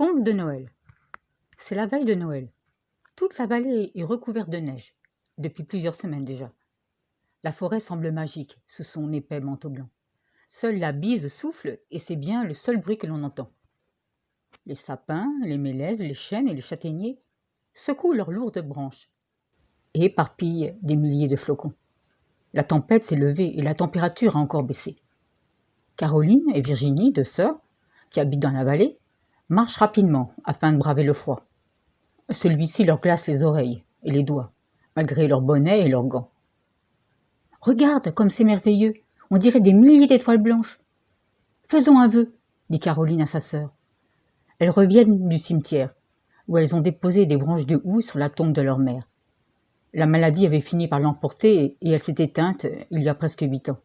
Conte de Noël. C'est la veille de Noël. Toute la vallée est recouverte de neige, depuis plusieurs semaines déjà. La forêt semble magique sous son épais manteau blanc. Seule la bise souffle et c'est bien le seul bruit que l'on entend. Les sapins, les mélèzes, les chênes et les châtaigniers secouent leurs lourdes branches et éparpillent des milliers de flocons. La tempête s'est levée et la température a encore baissé. Caroline et Virginie, deux sœurs, qui habitent dans la vallée, marchent rapidement afin de braver le froid. Celui-ci leur glace les oreilles et les doigts, malgré leurs bonnets et leurs gants. « Regarde comme c'est merveilleux, on dirait des milliers d'étoiles blanches. »« Faisons un vœu, » dit Caroline à sa sœur. Elles reviennent du cimetière, où elles ont déposé des branches de houx sur la tombe de leur mère. La maladie avait fini par l'emporter et elle s'est éteinte il y a presque 8 ans.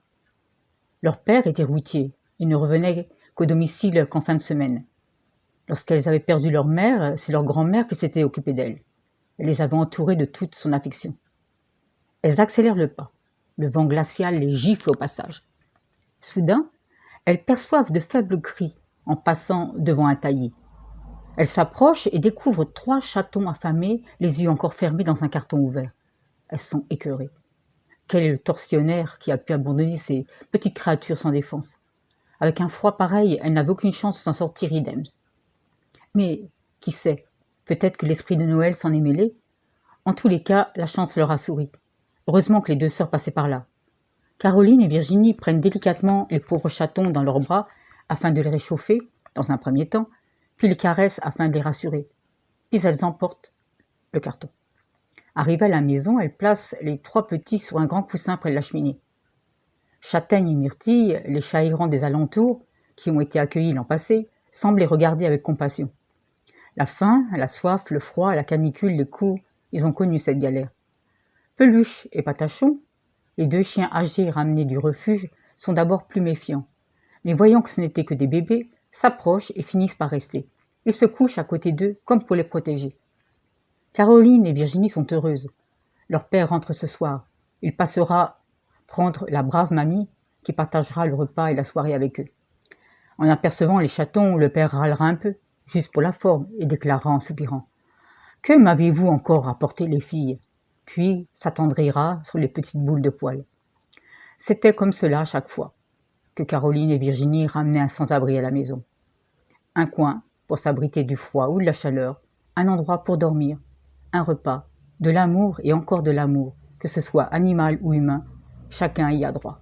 Leur père était routier et ne revenait qu'au domicile qu'en fin de semaine. Lorsqu'elles avaient perdu leur mère, c'est leur grand-mère qui s'était occupée d'elles. Elle les avait entourées de toute son affection. Elles accélèrent le pas. Le vent glacial les gifle au passage. Soudain, elles perçoivent de faibles cris en passant devant un taillis. Elles s'approchent et découvrent 3 chatons affamés, les yeux encore fermés dans un carton ouvert. Elles sont écœurées. Quel est le tortionnaire qui a pu abandonner ces petites créatures sans défense? Avec un froid pareil, elles n'avaient aucune chance de s'en sortir idem. Mais qui sait, peut-être que l'esprit de Noël s'en est mêlé. En tous les cas, la chance leur a souri. Heureusement que les 2 sœurs passaient par là. Caroline et Virginie prennent délicatement les pauvres chatons dans leurs bras afin de les réchauffer, dans un premier temps, puis les caressent afin de les rassurer. Puis elles emportent le carton. Arrivées à la maison, elles placent les 3 petits sur un grand coussin près de la cheminée. Châtaigne et Myrtille, les chats errants des alentours, qui ont été accueillis l'an passé, semblent les regarder avec compassion. La faim, la soif, le froid, la canicule, les coups, ils ont connu cette galère. Peluche et Patachon, les 2 chiens âgés ramenés du refuge, sont d'abord plus méfiants. Mais voyant que ce n'étaient que des bébés, s'approchent et finissent par rester. Ils se couchent à côté d'eux comme pour les protéger. Caroline et Virginie sont heureuses. Leur père rentre ce soir. Il passera prendre la brave mamie qui partagera le repas et la soirée avec eux. En apercevant les chatons, le père râlera un peu, juste pour la forme, et déclarera en soupirant « Que m'avez-vous encore apporté les filles ?» Puis s'attendrira sur les petites boules de poils. C'était comme cela à chaque fois que Caroline et Virginie ramenaient un sans-abri à la maison. Un coin pour s'abriter du froid ou de la chaleur, un endroit pour dormir, un repas, de l'amour et encore de l'amour, que ce soit animal ou humain, chacun y a droit.